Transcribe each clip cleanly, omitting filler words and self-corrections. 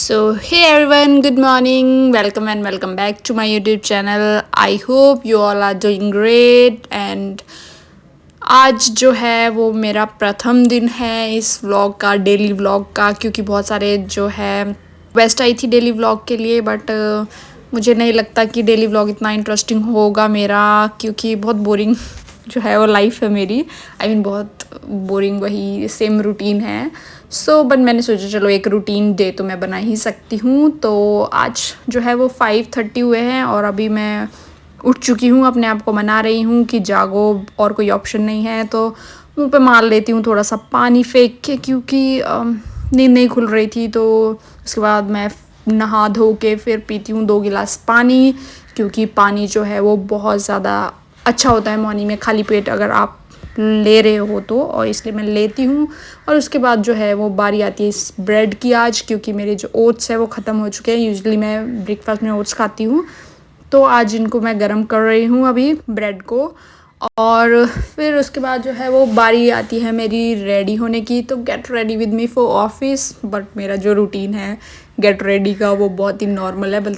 So, hey everyone, good morning, welcome and welcome back to my YouTube channel. I hope you all are doing great and आज जो है वो मेरा प्रथम दिन है इस व्लॉग का, डेली व्लॉग का, क्योंकि बहुत सारे जो है वेस्ट आई थी डेली व्लॉग के लिए, बट मुझे नहीं लगता कि डेली व्लॉग इतना इंटरेस्टिंग होगा मेरा, क्योंकि बहुत बोरिंग जो है वो लाइफ है मेरी। बहुत बोरिंग वही सेम रूटीन है। बट मैंने सोचा चलो एक रूटीन डे तो मैं बना ही सकती हूँ। तो आज जो है वो 5:30 हुए हैं और अभी मैं उठ चुकी हूँ, अपने आप को मना रही हूँ कि जागो, और कोई ऑप्शन नहीं है। तो मुंह पे मार लेती हूँ थोड़ा सा पानी फेंक के, क्योंकि नींद नहीं खुल रही थी। तो उसके बाद मैं नहा धो के फिर पीती हूँ 2 गिलास पानी, क्योंकि पानी जो है वो बहुत ज़्यादा अच्छा होता है मॉर्निंग में खाली पेट अगर आप ले रहे हो तो, और इसलिए मैं लेती हूँ। और उसके बाद जो है वो बारी आती है इस ब्रेड की आज, क्योंकि मेरे जो ओट्स है वो ख़त्म हो चुके हैं। यूजुअली मैं ब्रेकफास्ट में ओट्स खाती हूँ, तो आज इनको मैं गरम कर रही हूँ अभी ब्रेड को। और फिर उसके बाद जो है वो बारी आती है मेरी रेडी होने की, तो get ready with me for office. But मेरा जो रूटीन है गेट रेडी का वो बहुत ही नॉर्मल है।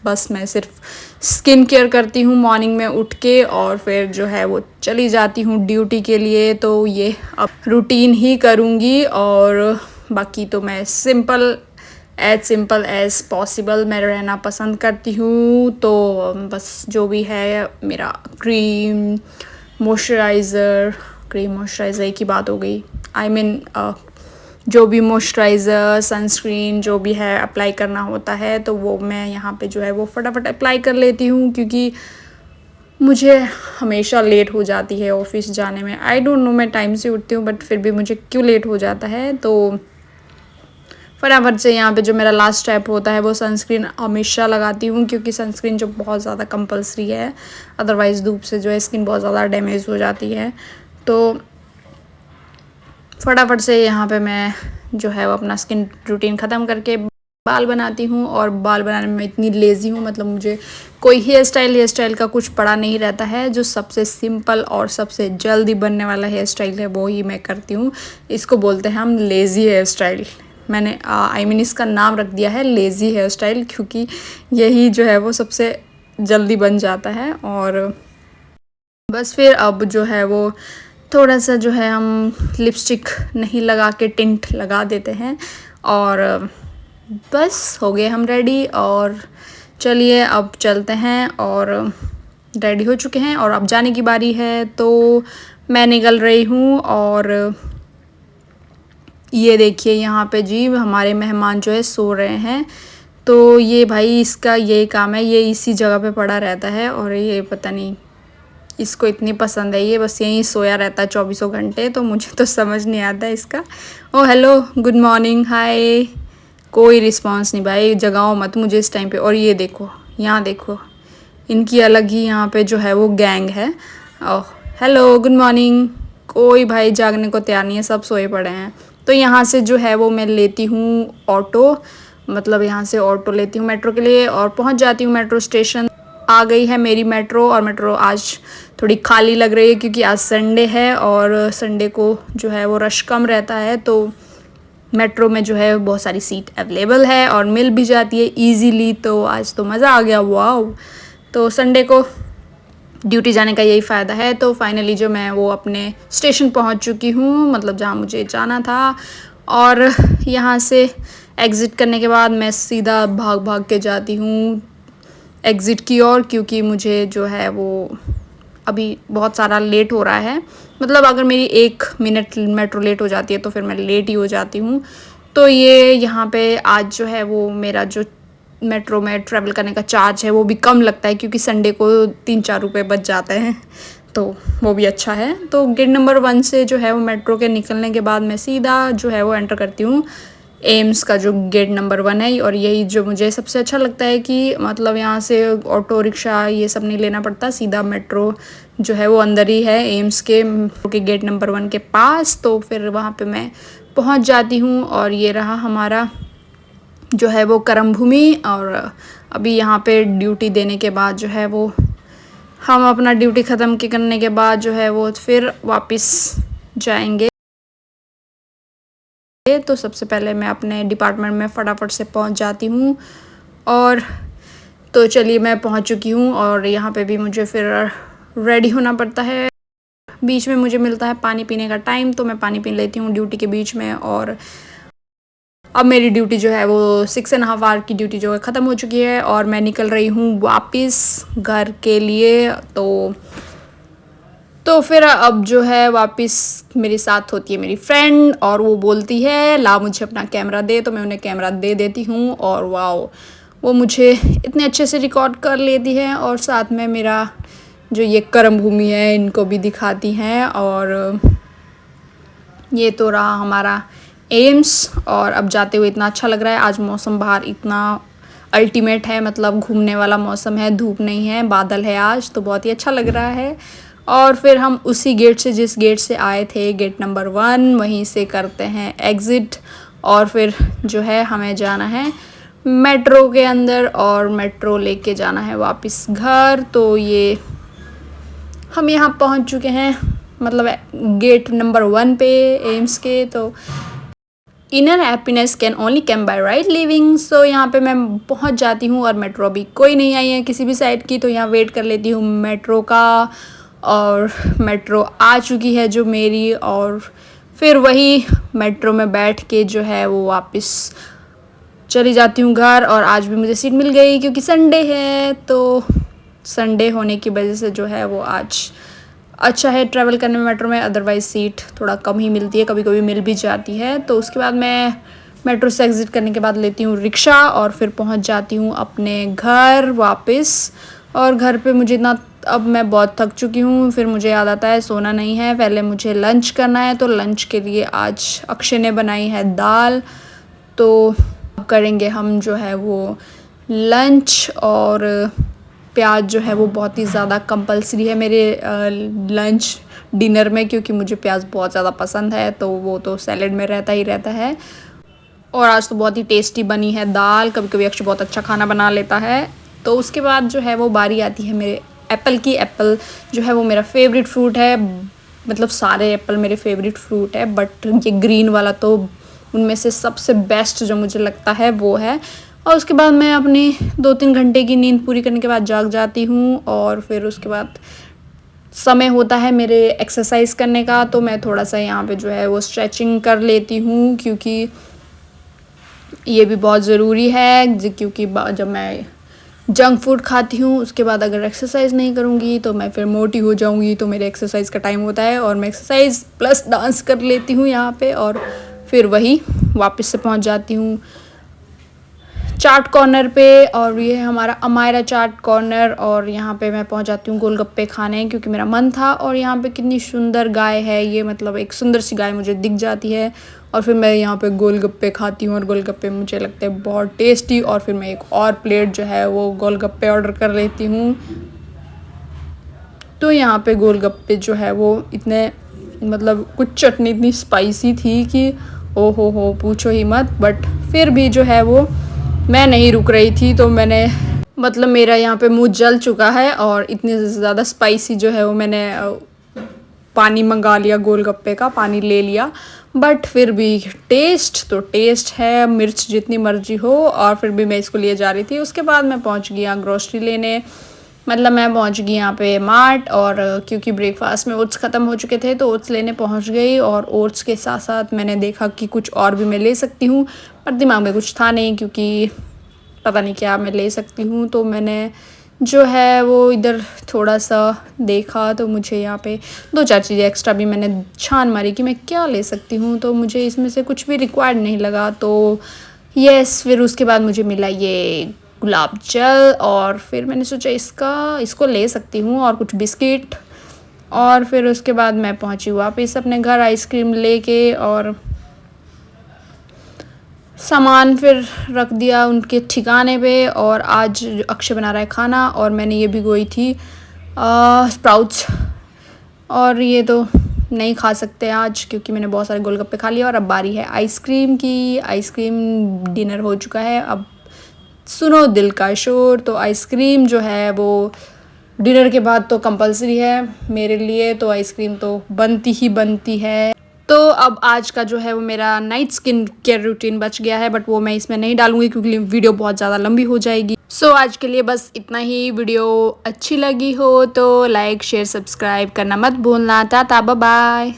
बस मैं सिर्फ स्किन केयर करती हूँ मॉर्निंग में उठ के, और फिर जो है वो चली जाती हूँ ड्यूटी के लिए। तो ये अब रूटीन ही करूँगी, और बाकी तो मैं सिंपल एज पॉसिबल मैं रहना पसंद करती हूँ। तो बस जो भी है मेरा मॉइस्चराइज़र एक ही बात हो गई। जो भी मॉइस्चराइज़र सनस्क्रीन जो भी है अप्लाई करना होता है, तो वो मैं यहाँ पे जो है वो फटाफट अप्लाई कर लेती हूँ, क्योंकि मुझे हमेशा लेट हो जाती है ऑफिस जाने में। आई डोंट नो, मैं टाइम से उठती हूँ बट फिर भी मुझे क्यों लेट हो जाता है। तो फटाफट से यहाँ पे जो मेरा लास्ट स्टेप होता है वो सनस्क्रीन हमेशा लगाती हूँ, क्योंकि सनस्क्रीन जो बहुत ज़्यादा कंपलसरी है, अदरवाइज़ धूप से जो है स्किन बहुत ज़्यादा डैमेज हो जाती है। तो फटाफट से यहाँ पे मैं जो है वो अपना स्किन रूटीन ख़त्म करके बाल बनाती हूँ। और बाल बनाने में मैं इतनी लेज़ी हूँ, मतलब मुझे कोई हेयर स्टाइल का कुछ पड़ा नहीं रहता है। जो सबसे सिंपल और सबसे जल्दी बनने वाला हेयर स्टाइल है वो ही मैं करती हूँ। इसको बोलते हैं हम लेज़ी हेयर स्टाइल। मैंने इसका नाम रख दिया है लेज़ी हेयर स्टाइल, क्योंकि यही जो है वो सबसे जल्दी बन जाता है। और बस फिर अब जो है वो थोड़ा सा जो है हम लिपस्टिक नहीं लगा के टिंट लगा देते हैं, और बस हो गए हम रेडी। और चलिए अब चलते हैं, और रेडी हो चुके हैं और अब जाने की बारी है। तो मैं निकल रही हूँ, और ये देखिए यहाँ पे जी हमारे मेहमान जो है सो रहे हैं। तो ये भाई इसका यही काम है, ये इसी जगह पे पड़ा रहता है, और ये पता नहीं इसको इतनी पसंद है, ये बस यहीं सोया रहता है 24 घंटे। तो मुझे तो समझ नहीं आता इसका। ओ हेलो, गुड मॉर्निंग, हाय। कोई रिस्पांस नहीं भाई, जगाओ मत मुझे इस टाइम पे। और ये देखो, यहाँ देखो, इनकी अलग ही यहाँ पे जो है वो गैंग है। Oh hello, good morning. कोई भाई जागने को तैयार नहीं है, सब सोए पड़े हैं। तो यहाँ से जो है वो मैं लेती हूँ ऑटो, मतलब यहाँ से ऑटो लेती हूँ मेट्रो के लिए, और पहुँच जाती हूँ मेट्रो स्टेशन। आ गई है मेरी मेट्रो, और मेट्रो आज थोड़ी खाली लग रही है, क्योंकि आज संडे है और संडे को जो है वो रश कम रहता है। तो मेट्रो में जो है बहुत सारी सीट अवेलेबल है और मिल भी जाती है इजीली। तो आज तो मज़ा आ गया, वाओ। तो संडे को ड्यूटी जाने का यही फ़ायदा है। तो फाइनली जो मैं वो अपने स्टेशन पहुंच चुकी हूँ, मतलब जहाँ मुझे जाना था। और यहाँ से एग्ज़िट करने के बाद मैं सीधा भाग भाग के जाती हूँ एग्ज़िट की ओर, क्योंकि मुझे जो है वो अभी बहुत सारा लेट हो रहा है। मतलब अगर मेरी 1 मिनट मेट्रो लेट हो जाती है तो फिर मैं लेट ही हो जाती हूँ। तो ये यहाँ पे आज जो है वो मेरा जो मेट्रो में ट्रैवल करने का चार्ज है वो भी कम लगता है, क्योंकि संडे को 3-4 रुपये बच जाते हैं, तो वो भी अच्छा है। तो गेट नंबर 1 से जो है वो मेट्रो के निकलने के बाद मैं सीधा जो है वो एंटर करती हूँ एम्स का जो गेट नंबर 1 है। और यही जो मुझे सबसे अच्छा लगता है कि मतलब यहाँ से ऑटो रिक्शा ये सब नहीं लेना पड़ता, सीधा मेट्रो जो है वो अंदर ही है एम्स के गेट नंबर 1 के पास। तो फिर वहाँ पे मैं पहुँच जाती हूँ, और ये रहा हमारा जो है वो कर्म भूमि। और अभी यहाँ पे ड्यूटी देने के बाद जो है वो हम अपना ड्यूटी ख़त्म करने के बाद जो है वो फिर वापस जाएंगे तो सबसे पहले मैं अपने डिपार्टमेंट में फटाफट से पहुंच जाती हूँ। और तो चलिए मैं पहुंच चुकी हूँ और यहाँ पे भी मुझे फिर रेडी होना पड़ता है। बीच में मुझे मिलता है पानी पीने का टाइम, तो मैं पानी पी लेती हूँ ड्यूटी के बीच में। और अब मेरी ड्यूटी जो है वो 6.5 आवर की ड्यूटी जो है ख़त्म हो चुकी है और मैं निकल रही हूँ वापस घर के लिए। तो फिर अब जो है वापस मेरे साथ होती है मेरी फ्रेंड और वो बोलती है ला मुझे अपना कैमरा दे, तो मैं उन्हें कैमरा दे देती हूँ और वाओ वो मुझे इतने अच्छे से रिकॉर्ड कर लेती है और साथ में मेरा जो ये कर्म भूमि है इनको भी दिखाती हैं। और ये तो रहा हमारा एम्स और अब जाते हुए इतना अच्छा लग रहा है। आज मौसम बाहर इतना अल्टीमेट है, मतलब घूमने वाला मौसम है, धूप नहीं है, बादल है आज, तो बहुत ही अच्छा लग रहा है। और फिर हम उसी गेट से जिस गेट से आए थे, गेट नंबर 1, वहीं से करते हैं एग्ज़िट और फिर जो है हमें जाना है मेट्रो के अंदर और मेट्रो लेके जाना है वापस घर। तो ये हम यहाँ पहुँच चुके हैं, मतलब गेट नंबर 1 पे एम्स के। तो inner happiness can only come by right living. So यहाँ पे मैं पहुँच जाती हूँ और मेट्रो अभी कोई नहीं आई है किसी भी साइड की, तो यहाँ वेट कर लेती हूँ मेट्रो का। और मेट्रो आ चुकी है जो मेरी, और फिर वही मेट्रो में बैठ के जो है वो वापस चली जाती हूँ घर। और आज भी मुझे सीट मिल गई क्योंकि संडे है, तो संडे होने की वजह से जो है वो आज अच्छा है ट्रैवल करने में मेट्रो में। अदरवाइज़ सीट थोड़ा कम ही मिलती है, कभी कभी मिल भी जाती है। तो उसके बाद मैं मेट्रो से एग्ज़िट करने के बाद लेती हूँ रिक्शा और फिर पहुँच जाती हूँ अपने घर वापस। और घर पे मुझे इतना, अब मैं बहुत थक चुकी हूँ, फिर मुझे याद आता है सोना नहीं है, पहले मुझे लंच करना है। तो लंच के लिए आज अक्षय ने बनाई है दाल, तो अब करेंगे हम जो है वो लंच। और प्याज जो है वो बहुत ही ज़्यादा कंपलसरी है मेरे लंच डिनर में, क्योंकि मुझे प्याज बहुत ज़्यादा पसंद है, तो वो तो सैलेड में रहता ही रहता है। और आज तो बहुत ही टेस्टी बनी है दाल, कभी कभी अक्षय बहुत अच्छा खाना बना लेता है। तो उसके बाद जो है वो बारी आती है मेरे एप्पल की। एप्पल जो है वो मेरा फेवरेट फ्रूट है, मतलब सारे एप्पल मेरे फेवरेट फ्रूट है, बट ये ग्रीन वाला तो उनमें से सबसे बेस्ट जो मुझे लगता है वो है। और उसके बाद मैं अपनी 2-3 घंटे की नींद पूरी करने के बाद जाग जाती हूँ और फिर उसके बाद समय होता है मेरे एक्सरसाइज करने का। तो मैं थोड़ा सा यहाँ पे जो है वो स्ट्रेचिंग कर लेती हूँ, क्योंकि ये भी बहुत ज़रूरी है। क्योंकि जब मैं जंक फूड खाती हूँ उसके बाद अगर एक्सरसाइज नहीं करूँगी तो मैं फिर मोटी हो जाऊँगी। तो मेरे एक्सरसाइज का टाइम होता है और मैं एक्सरसाइज प्लस डांस कर लेती हूँ यहाँ पे, और फिर वही वापस से पहुँच जाती हूँ चाट कॉर्नर पे। और ये है हमारा अमायरा चाट कॉर्नर, और यहाँ पे मैं पहुँच जाती हूँ गोलगप्पे खाने, क्योंकि मेरा मन था। और यहाँ पे कितनी सुंदर गाय है ये, मतलब एक सुंदर सी गाय मुझे दिख जाती है और फिर मैं यहाँ पे गोलगप्पे खाती हूँ और गोलगप्पे मुझे लगते हैं बहुत टेस्टी। और फिर मैं एक और प्लेट जो है वो गोलगप्पे ऑर्डर कर लेती हूँ। तो यहाँ पे गोलगप्पे जो है वो इतने, मतलब कुछ चटनी इतनी स्पाइसी थी कि ओ हो पूछो ही मत। बट फिर भी जो है वो मैं नहीं रुक रही थी, तो मैंने, मतलब मेरा यहाँ पे मुंह जल चुका है और इतनी ज़्यादा स्पाइसी जो है वो मैंने पानी मंगा लिया, गोलगप्पे का पानी ले लिया। बट फिर भी टेस्ट तो टेस्ट है, मिर्च जितनी मर्जी हो। और फिर भी मैं इसको लिए जा रही थी। उसके बाद मैं पहुँच गई यहाँ ग्रोसरी लेने, मतलब मैं पहुँच गई यहाँ पे मार्ट। और क्योंकि ब्रेकफास्ट में ओट्स ख़त्म हो चुके थे तो ओट्स लेने पहुँच गई। और ओट्स के साथ साथ मैंने देखा कि कुछ और भी मैं ले सकती हूँ, पर दिमाग में कुछ था नहीं, क्योंकि पता नहीं क्या मैं ले सकती हूँ। तो मैंने जो है वो इधर थोड़ा सा देखा, तो मुझे यहाँ पे 2-4 चीज़ें एक्स्ट्रा भी मैंने छान मारी कि मैं क्या ले सकती हूँ, तो मुझे इसमें से कुछ भी रिक्वायर्ड नहीं लगा। तो यस, फिर उसके बाद मुझे मिला ये गुलाब जल, और फिर मैंने सोचा इसको ले सकती हूँ, और कुछ बिस्किट। और फिर उसके बाद मैं पहुँची वापस अपने घर आइसक्रीम लेके, और सामान फिर रख दिया उनके ठिकाने पे। और आज अक्षय बना रहा है खाना, और मैंने ये भिगोई थी स्प्राउट्स, और ये तो नहीं खा सकते आज क्योंकि मैंने बहुत सारे गोलगप्पे खा लिए। और अब बारी है आइसक्रीम की। आइसक्रीम डिनर हो चुका है, अब सुनो दिल का शोर। तो आइसक्रीम जो है वो डिनर के बाद तो कंपलसरी है मेरे लिए, तो आइसक्रीम तो बनती ही बनती है। तो अब आज का जो है वो मेरा नाइट स्किन केयर रूटीन बच गया है, बट वो मैं इसमें नहीं डालूंगी क्योंकि वीडियो बहुत ज़्यादा लंबी हो जाएगी। सो आज के लिए बस इतना ही। वीडियो अच्छी लगी हो तो लाइक शेयर सब्सक्राइब करना मत भूलना। Ta-ta bye bye.